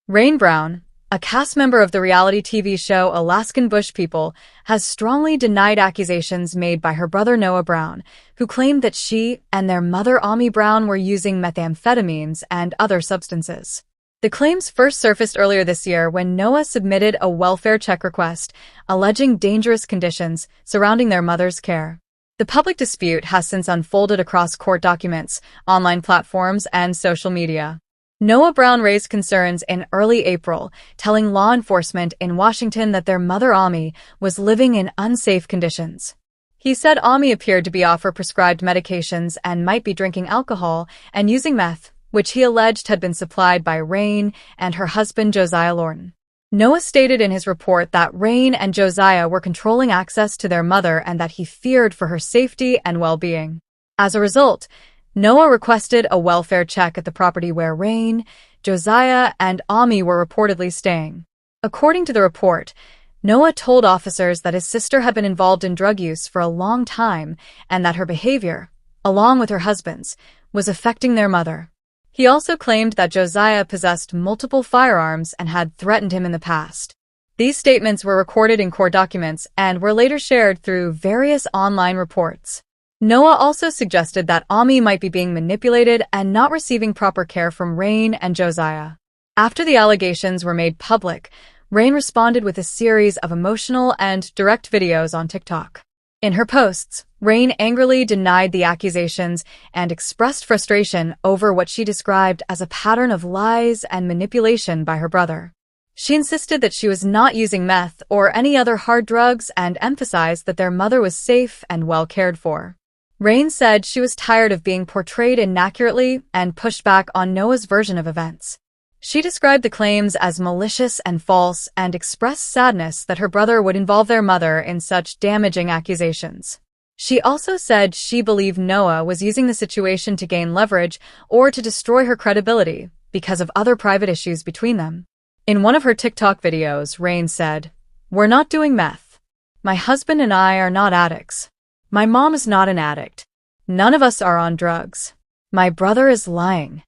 Rain Brown, a cast member of the reality TV show Alaskan Bush People, has strongly denied accusations made by her brother Noah Brown, who claimed that she and their mother Ami Brown were using methamphetamines and other substances. The claims first surfaced earlier this year when Noah submitted a welfare check request alleging dangerous conditions surrounding their mother's care. The public dispute has since unfolded across court documents, online platforms, and social media. Noah Brown raised concerns in early April, telling law enforcement in Washington that their mother Ami was living in unsafe conditions. He said Ami appeared to be off her prescribed medications and might be drinking alcohol and using meth, which he alleged had been supplied by Rain and her husband Josiah Lorton. Noah stated in his report that Rain and Josiah were controlling access to their mother and that he feared for her safety and well-being. As a result, Noah requested a welfare check at the property where Rain, Josiah, and Ami were reportedly staying. According to the report, Noah told officers that his sister had been involved in drug use for a long time and that her behavior, along with her husband's, was affecting their mother. He also claimed that Josiah possessed multiple firearms and had threatened him in the past. These statements were recorded in court documents and were later shared through various online reports. Noah also suggested that Ami might be being manipulated and not receiving proper care from Rain and Josiah. After the allegations were made public, Rain responded with a series of emotional and direct videos on TikTok. In her posts, Rain angrily denied the accusations and expressed frustration over what she described as a pattern of lies and manipulation by her brother. She insisted that she was not using meth or any other hard drugs and emphasized that their mother was safe and well cared for. Rain said she was tired of being portrayed inaccurately and pushed back on Noah's version of events. She described the claims as malicious and false and expressed sadness that her brother would involve their mother in such damaging accusations. She also said she believed Noah was using the situation to gain leverage or to destroy her credibility because of other private issues between them. In one of her TikTok videos, Rain said, "We're not doing meth. My husband and I are not addicts. My mom is not an addict. None of us are on drugs. My brother is lying."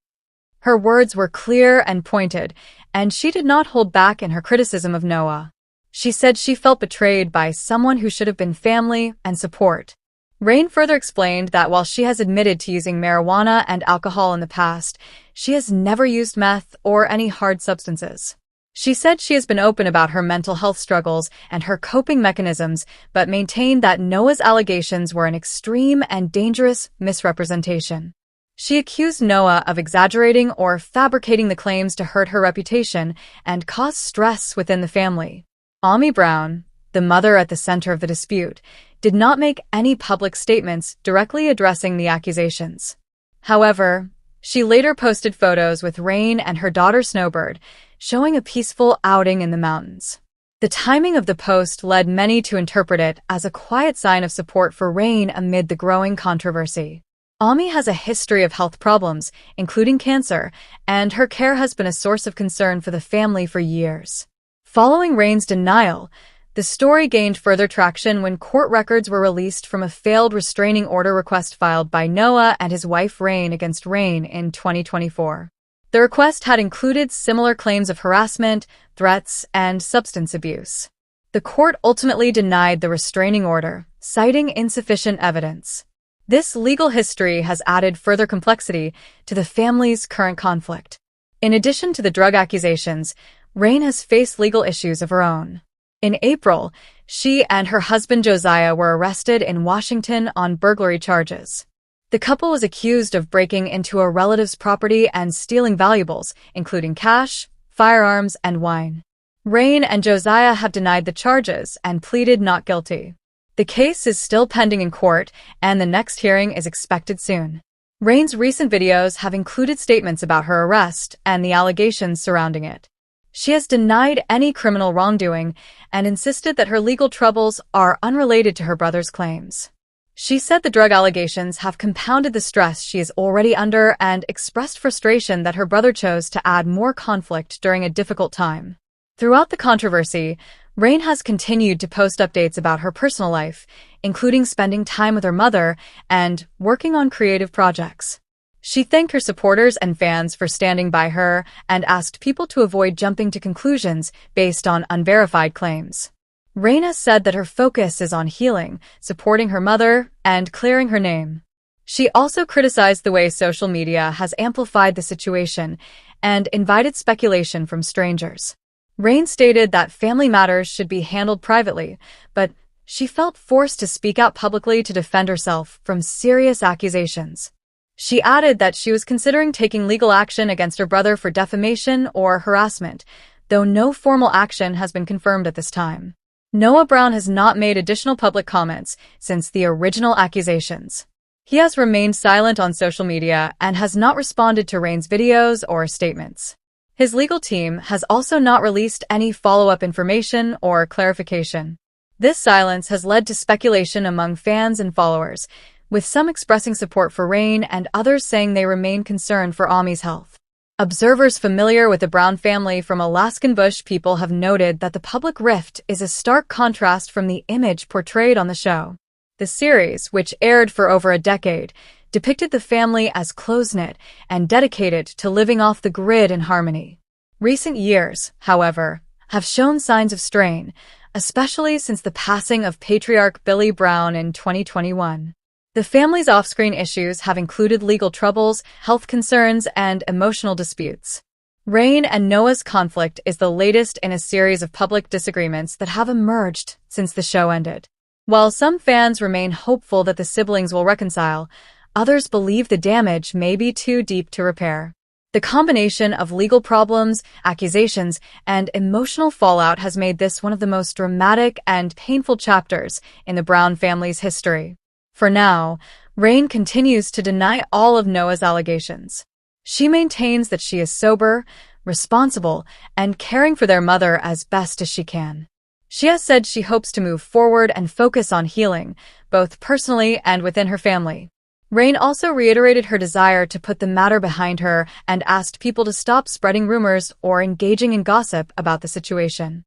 Her words were clear and pointed, and she did not hold back in her criticism of Noah. She said she felt betrayed by someone who should have been family and support. Rain further explained that while she has admitted to using marijuana and alcohol in the past, she has never used meth or any hard substances. She said she has been open about her mental health struggles and her coping mechanisms, but maintained that Noah's allegations were an extreme and dangerous misrepresentation. She accused Noah of exaggerating or fabricating the claims to hurt her reputation and cause stress within the family. Ami Brown, the mother at the center of the dispute, did not make any public statements directly addressing the accusations. However, she later posted photos with Rain and her daughter Snowbird, showing a peaceful outing in the mountains. The timing of the post led many to interpret it as a quiet sign of support for Rain amid the growing controversy. Ami has a history of health problems, including cancer, and her care has been a source of concern for the family for years. Following Rain's denial, the story gained further traction when court records were released from a failed restraining order request filed by Noah and his wife Rain against Rain in 2024. The request had included similar claims of harassment, threats, and substance abuse. The court ultimately denied the restraining order, citing insufficient evidence. This legal history has added further complexity to the family's current conflict. In addition to the drug accusations, Rain has faced legal issues of her own. In April, she and her husband Josiah were arrested in Washington on burglary charges. The couple was accused of breaking into a relative's property and stealing valuables, including cash, firearms, and wine. Rain and Josiah have denied the charges and pleaded not guilty. The case is still pending in court, and the next hearing is expected soon. Rain's recent videos have included statements about her arrest and the allegations surrounding it. She has denied any criminal wrongdoing and insisted that her legal troubles are unrelated to her brother's claims. She said the drug allegations have compounded the stress she is already under and expressed frustration that her brother chose to add more conflict during a difficult time. Throughout the controversy, Rain has continued to post updates about her personal life, including spending time with her mother and working on creative projects. She thanked her supporters and fans for standing by her and asked people to avoid jumping to conclusions based on unverified claims. Raina said that her focus is on healing, supporting her mother, and clearing her name. She also criticized the way social media has amplified the situation and invited speculation from strangers. Rain stated that family matters should be handled privately, but she felt forced to speak out publicly to defend herself from serious accusations. She added that she was considering taking legal action against her brother for defamation or harassment, though no formal action has been confirmed at this time. Noah Brown has not made additional public comments since the original accusations. He has remained silent on social media and has not responded to Rain's videos or statements. His legal team has also not released any follow-up information or clarification. This silence has led to speculation among fans and followers, with some expressing support for Rain and others saying they remain concerned for Ami's health. Observers familiar with the Brown family from Alaskan Bush people have noted that the public rift is a stark contrast from the image portrayed on the show. The series, which aired for over a decade, depicted the family as close-knit and dedicated to living off the grid in harmony. Recent years, however, have shown signs of strain, especially since the passing of patriarch Billy Brown in 2021. The family's off-screen issues have included legal troubles, health concerns, and emotional disputes. Rain and Noah's conflict is the latest in a series of public disagreements that have emerged since the show ended. While some fans remain hopeful that the siblings will reconcile, others believe the damage may be too deep to repair. The combination of legal problems, accusations, and emotional fallout has made this one of the most dramatic and painful chapters in the Brown family's history. For now, Rain continues to deny all of Noah's allegations. She maintains that she is sober, responsible, and caring for their mother as best as she can. She has said she hopes to move forward and focus on healing, both personally and within her family. Rain also reiterated her desire to put the matter behind her and asked people to stop spreading rumors or engaging in gossip about the situation.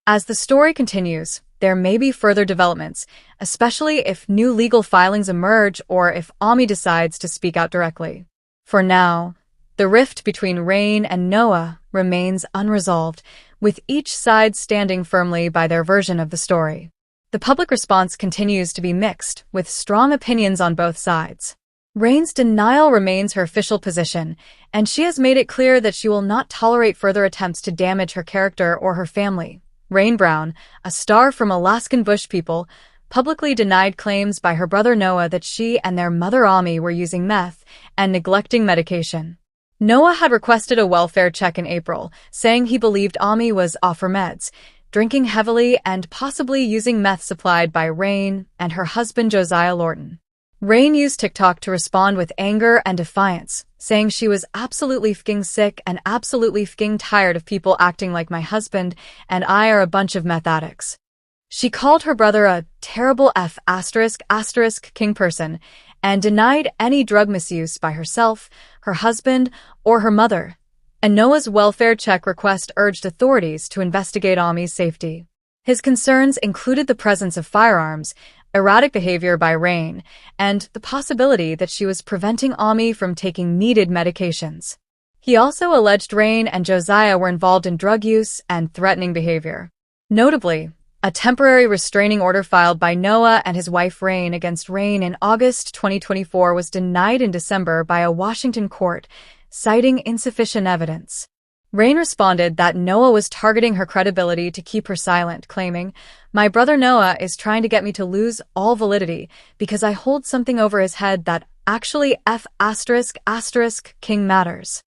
As the story continues, there may be further developments, especially if new legal filings emerge or if Ami decides to speak out directly. For now, the rift between Rain and Noah remains unresolved, with each side standing firmly by their version of the story. The public response continues to be mixed, with strong opinions on both sides. Rain's denial remains her official position, and she has made it clear that she will not tolerate further attempts to damage her character or her family. Rain Brown, a star from Alaskan Bush people, publicly denied claims by her brother Noah that she and their mother Ami were using meth and neglecting medication. Noah had requested a welfare check in April, saying he believed Ami was off her meds, drinking heavily and possibly using meth supplied by Rain and her husband Josiah Lorton. Rain used TikTok to respond with anger and defiance, saying she was absolutely fing sick and absolutely fing tired of people acting like my husband and I are a bunch of meth addicts. She called her brother a terrible king person and denied any drug misuse by herself, her husband, or her mother. And Noah's welfare check request urged authorities to investigate Ami's safety. His concerns included the presence of firearms, erratic behavior by Rain, and the possibility that she was preventing Ami from taking needed medications. He also alleged Rain and Josiah were involved in drug use and threatening behavior. Notably, a temporary restraining order filed by Noah and his wife Rain against Rain in August 2024 was denied in December by a Washington court, citing insufficient evidence. Rain responded that Noah was targeting her credibility to keep her silent, claiming, "My brother Noah is trying to get me to lose all validity because I hold something over his head that actually king matters."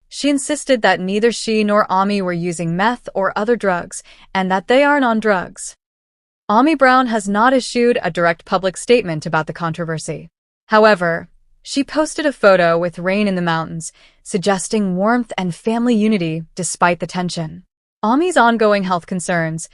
She insisted that neither she nor Ami were using meth or other drugs, and that they aren't on drugs. Ami Brown has not issued a direct public statement about the controversy. However, she posted a photo with Rain in the mountains, suggesting warmth and family unity despite the tension. Ami's ongoing health concerns,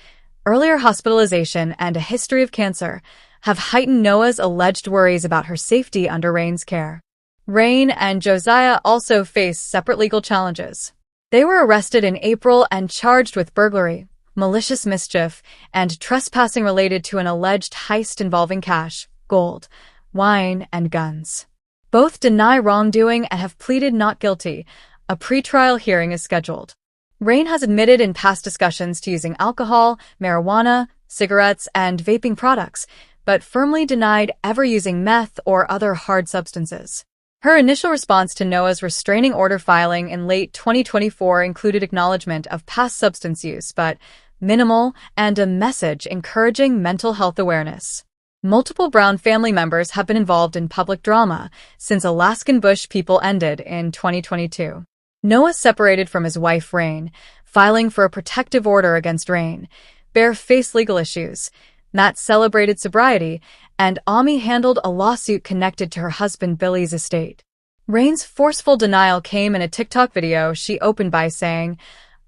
earlier hospitalization, and a history of cancer have heightened Noah's alleged worries about her safety under Rain's care. Rain and Josiah also face separate legal challenges. They were arrested in April and charged with burglary, malicious mischief, and trespassing related to an alleged heist involving cash, gold, wine, and guns. Both deny wrongdoing and have pleaded not guilty. A pretrial hearing is scheduled. Rain has admitted in past discussions to using alcohol, marijuana, cigarettes, and vaping products, but firmly denied ever using meth or other hard substances. Her initial response to Noah's restraining order filing in late 2024 included acknowledgement of past substance use, but minimal, and a message encouraging mental health awareness. Multiple Brown family members have been involved in public drama since Alaskan Bush People ended in 2022. Noah separated from his wife Rain, filing for a protective order against Rain. Bear faced legal issues. Matt celebrated sobriety, and Ami handled a lawsuit connected to her husband Billy's estate. Rain's forceful denial came in a TikTok video she opened by saying,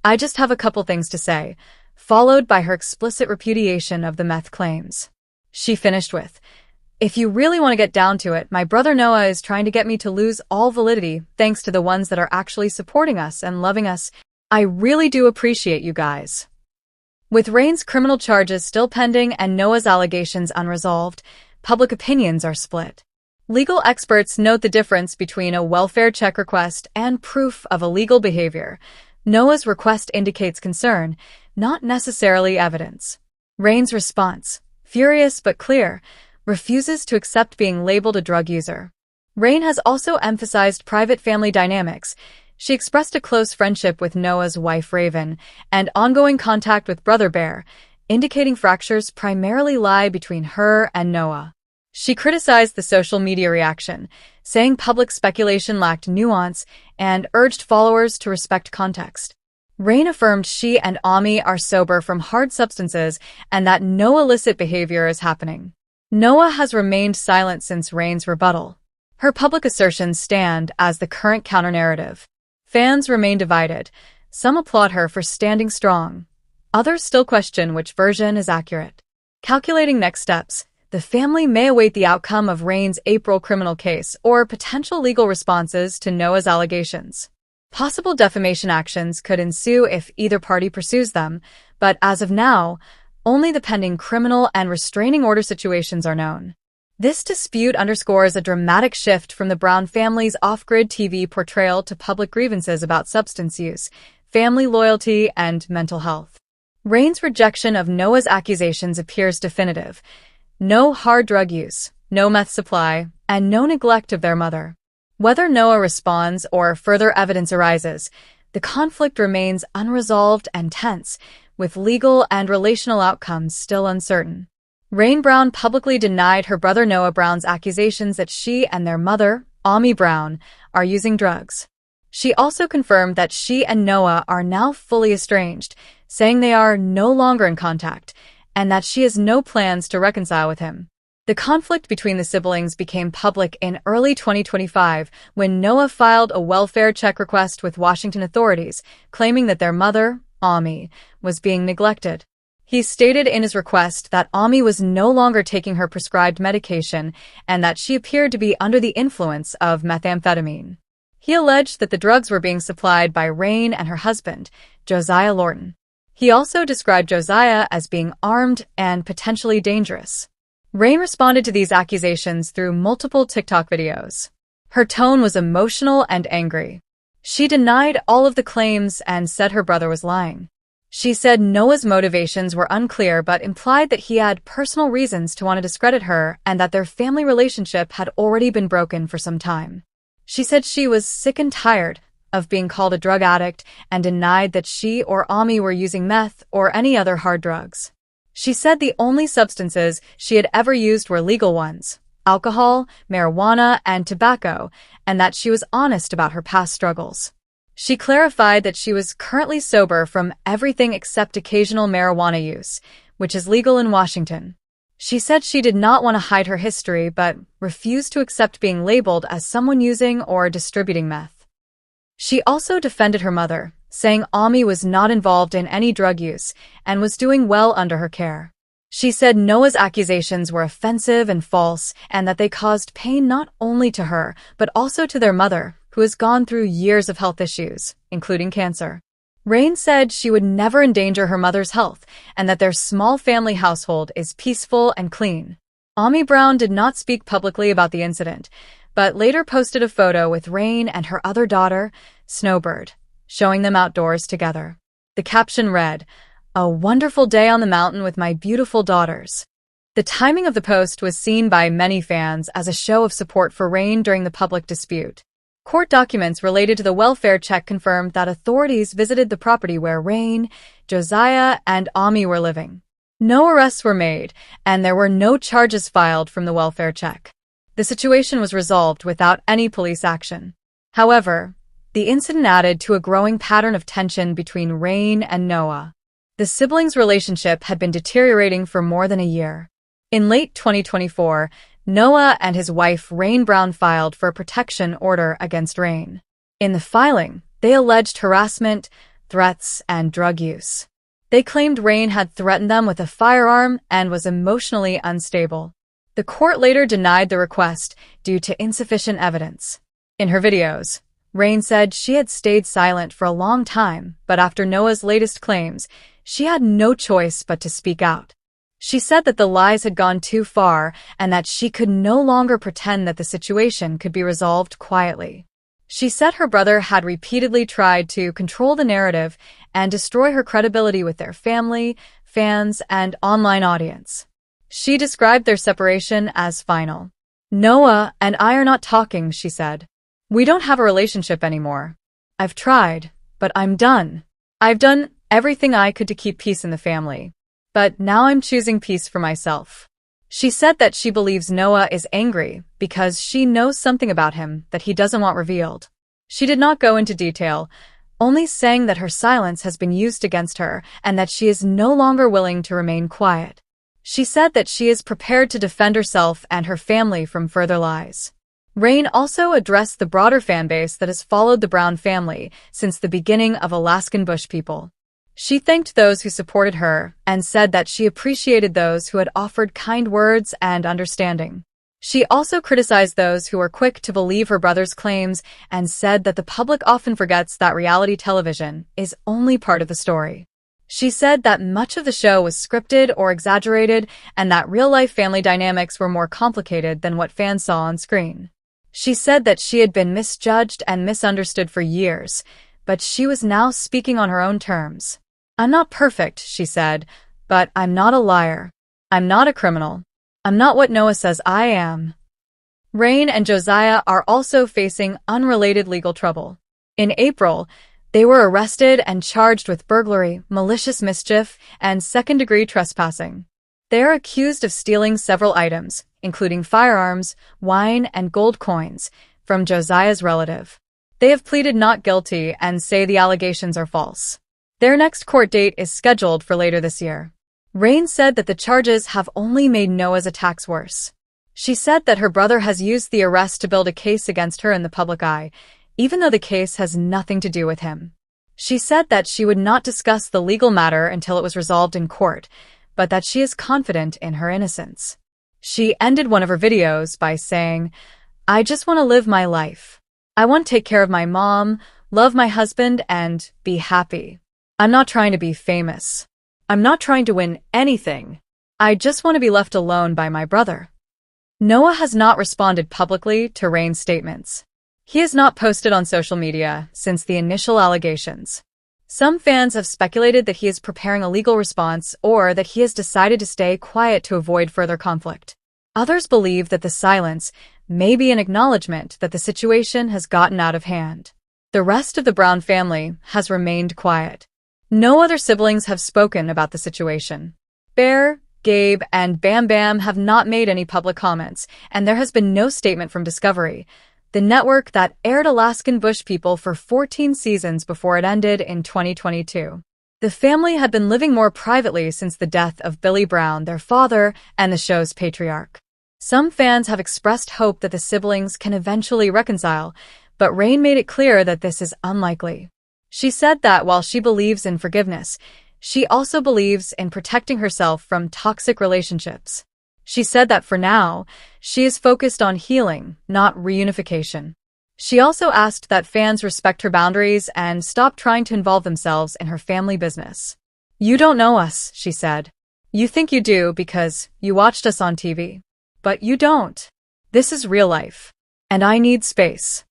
"I just have a couple things to say," followed by her explicit repudiation of the meth claims. She finished with, "If you really want to get down to it, my brother Noah is trying to get me to lose all validity thanks to the ones that are actually supporting us and loving us. I really do appreciate you guys." With Rain's criminal charges still pending and Noah's allegations unresolved, public opinions are split. Legal experts note the difference between a welfare check request and proof of illegal behavior. Noah's request indicates concern, not necessarily evidence. Rain's response, furious but clear, refuses to accept being labeled a drug user. Rain has also emphasized private family dynamics. She expressed a close friendship with Noah's wife Raven and ongoing contact with Brother Bear, indicating fractures primarily lie between her and Noah. She criticized the social media reaction, saying public speculation lacked nuance and urged followers to respect context. Rain affirmed she and Ami are sober from hard substances and that no illicit behavior is happening. Noah has remained silent since Rain's rebuttal. Her public assertions stand as the current counter-narrative. Fans remain divided. Some applaud her for standing strong. Others still question which version is accurate. Calculating next steps, the family may await the outcome of Rain's April criminal case or potential legal responses to Noah's allegations. Possible defamation actions could ensue if either party pursues them, but as of now, only the pending criminal and restraining order situations are known. This dispute underscores a dramatic shift from the Brown family's off-grid TV portrayal to public grievances about substance use, family loyalty, and mental health. Rain's rejection of Noah's accusations appears definitive. No hard drug use, no meth supply, and no neglect of their mother. Whether Noah responds or further evidence arises, the conflict remains unresolved and tense, with legal and relational outcomes still uncertain. Rain Brown publicly denied her brother Noah Brown's accusations that she and their mother, Ami Brown, are using drugs. She also confirmed that she and Noah are now fully estranged, saying they are no longer in contact, and that she has no plans to reconcile with him. The conflict between the siblings became public in early 2025 when Noah filed a welfare check request with Washington authorities, claiming that their mother, Ami, was being neglected. He stated in his request that Ami was no longer taking her prescribed medication and that she appeared to be under the influence of methamphetamine. He alleged that the drugs were being supplied by Rain and her husband, Josiah Lorton. He also described Josiah as being armed and potentially dangerous. Rain responded to these accusations through multiple TikTok videos. Her tone was emotional and angry. She denied all of the claims and said her brother was lying. She said Noah's motivations were unclear but implied that he had personal reasons to want to discredit her and that their family relationship had already been broken for some time. She said she was sick and tired of being called a drug addict and denied that she or Ami were using meth or any other hard drugs. She said the only substances she had ever used were legal ones, alcohol, marijuana, and tobacco, and that she was honest about her past struggles. She clarified that she was currently sober from everything except occasional marijuana use, which is legal in Washington. She said she did not want to hide her history but refused to accept being labeled as someone using or distributing meth. She also defended her mother, saying Ami was not involved in any drug use and was doing well under her care. She said Noah's accusations were offensive and false and that they caused pain not only to her but also to their mother, who has gone through years of health issues, including cancer. Rain said she would never endanger her mother's health and that their small family household is peaceful and clean. Ami Brown did not speak publicly about the incident, but later posted a photo with Rain and her other daughter, Snowbird, showing them outdoors together. The caption read, "A wonderful day on the mountain with my beautiful daughters." The timing of the post was seen by many fans as a show of support for Rain during the public dispute. Court documents related to the welfare check confirmed that authorities visited the property where Rain, Josiah, and Ami were living. No arrests were made, and there were no charges filed from the welfare check. The situation was resolved without any police action. However, the incident added to a growing pattern of tension between Rain and Noah. The siblings' relationship had been deteriorating for more than a year. In late 2024, Noah and his wife Rain Brown filed for a protection order against Rain. In the filing, they alleged harassment, threats, and drug use. They claimed Rain had threatened them with a firearm and was emotionally unstable. The court later denied the request due to insufficient evidence. In her videos, Rain said she had stayed silent for a long time, but after Noah's latest claims, she had no choice but to speak out. She said that the lies had gone too far and that she could no longer pretend that the situation could be resolved quietly. She said her brother had repeatedly tried to control the narrative and destroy her credibility with their family, fans, and online audience. She described their separation as final. "Noah and I are not talking," she said. "We don't have a relationship anymore. I've tried, but I'm done. I've done everything I could to keep peace in the family. But now I'm choosing peace for myself." She said that she believes Noah is angry because she knows something about him that he doesn't want revealed. She did not go into detail, only saying that her silence has been used against her and that she is no longer willing to remain quiet. She said that she is prepared to defend herself and her family from further lies. Rain also addressed the broader fanbase that has followed the Brown family since the beginning of Alaskan Bush People. She thanked those who supported her and said that she appreciated those who had offered kind words and understanding. She also criticized those who were quick to believe her brother's claims and said that the public often forgets that reality television is only part of the story. She said that much of the show was scripted or exaggerated and that real-life family dynamics were more complicated than what fans saw on screen. She said that she had been misjudged and misunderstood for years, but she was now speaking on her own terms. "I'm not perfect," she said, "but I'm not a liar. I'm not a criminal. I'm not what Noah says I am." Rain and Josiah are also facing unrelated legal trouble. In April, they were arrested and charged with burglary, malicious mischief, and second-degree trespassing. They are accused of stealing several items, including firearms, wine, and gold coins, from Josiah's relative. They have pleaded not guilty and say the allegations are false. Their next court date is scheduled for later this year. Rain said that the charges have only made Noah's attacks worse. She said that her brother has used the arrest to build a case against her in the public eye, even though the case has nothing to do with him. She said that she would not discuss the legal matter until it was resolved in court, but that she is confident in her innocence. She ended one of her videos by saying, "I just want to live my life. I want to take care of my mom, love my husband, and be happy. I'm not trying to be famous. I'm not trying to win anything. I just want to be left alone by my brother." Noah has not responded publicly to Rain's statements. He has not posted on social media since the initial allegations. Some fans have speculated that he is preparing a legal response or that he has decided to stay quiet to avoid further conflict. Others believe that the silence may be an acknowledgement that the situation has gotten out of hand. The rest of the Brown family has remained quiet. No other siblings have spoken about the situation. Bear, Gabe, and Bam Bam have not made any public comments, and there has been no statement from Discovery, the network that aired Alaskan Bush People for 14 seasons before it ended in 2022. The family had been living more privately since the death of Billy Brown, their father, and the show's patriarch. Some fans have expressed hope that the siblings can eventually reconcile, but Rain made it clear that this is unlikely. She said that while she believes in forgiveness, she also believes in protecting herself from toxic relationships. She said that for now, she is focused on healing, not reunification. She also asked that fans respect her boundaries and stop trying to involve themselves in her family business. "You don't know us," she said. "You think you do because you watched us on TV. But you don't. This is real life. and I need space.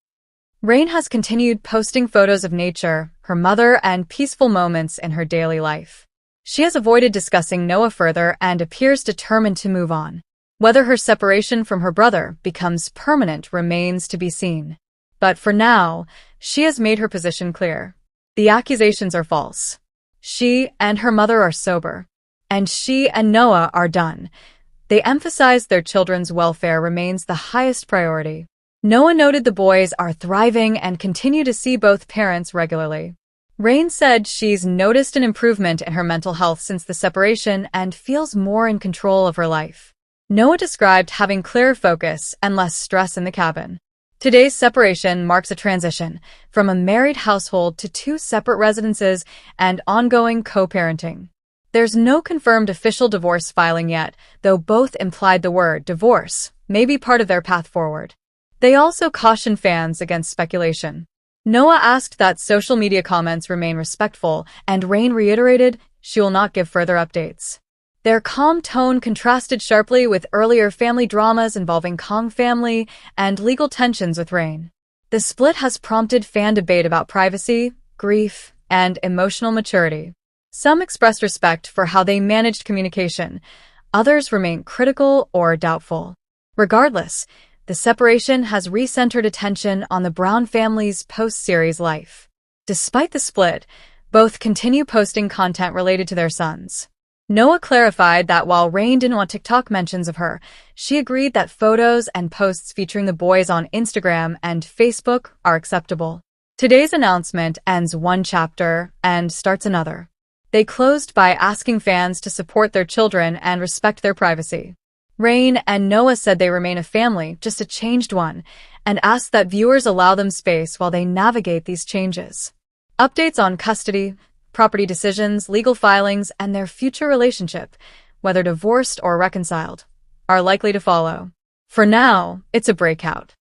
Rain has continued posting photos of nature, her mother, and peaceful moments in her daily life. She has avoided discussing Noah further and appears determined to move on. Whether her separation from her brother becomes permanent remains to be seen. But for now, she has made her position clear. The accusations are false. She and her mother are sober. And she and Noah are done. They emphasize their children's welfare remains the highest priority. Noah noted the boys are thriving and continue to see both parents regularly. Rain said she's noticed an improvement in her mental health since the separation and feels more in control of her life. Noah described having clearer focus and less stress in the cabin. Today's separation marks a transition from a married household to two separate residences and ongoing co-parenting. There's no confirmed official divorce filing yet, though both implied the word divorce may be part of their path forward. They also caution fans against speculation. Noah asked that social media comments remain respectful, and Rain reiterated she will not give further updates. Their calm tone contrasted sharply with earlier family dramas involving Kong family and legal tensions with Rain. The split has prompted fan debate about privacy, grief, and emotional maturity. Some expressed respect for how they managed communication. Others remain critical or doubtful. Regardless, the separation has recentered attention on the Brown family's post-series life. Despite the split, both continue posting content related to their sons. Noah clarified that while Rain didn't want TikTok mentions of her, she agreed that photos and posts featuring the boys on Instagram and Facebook are acceptable. Today's announcement ends one chapter and starts another. They closed by asking fans to support their children and respect their privacy. Rain and Noah said they remain a family, just a changed one, and asked that viewers allow them space while they navigate these changes. Updates on custody, property decisions, legal filings, and their future relationship, whether divorced or reconciled, are likely to follow. For now, it's a breakout.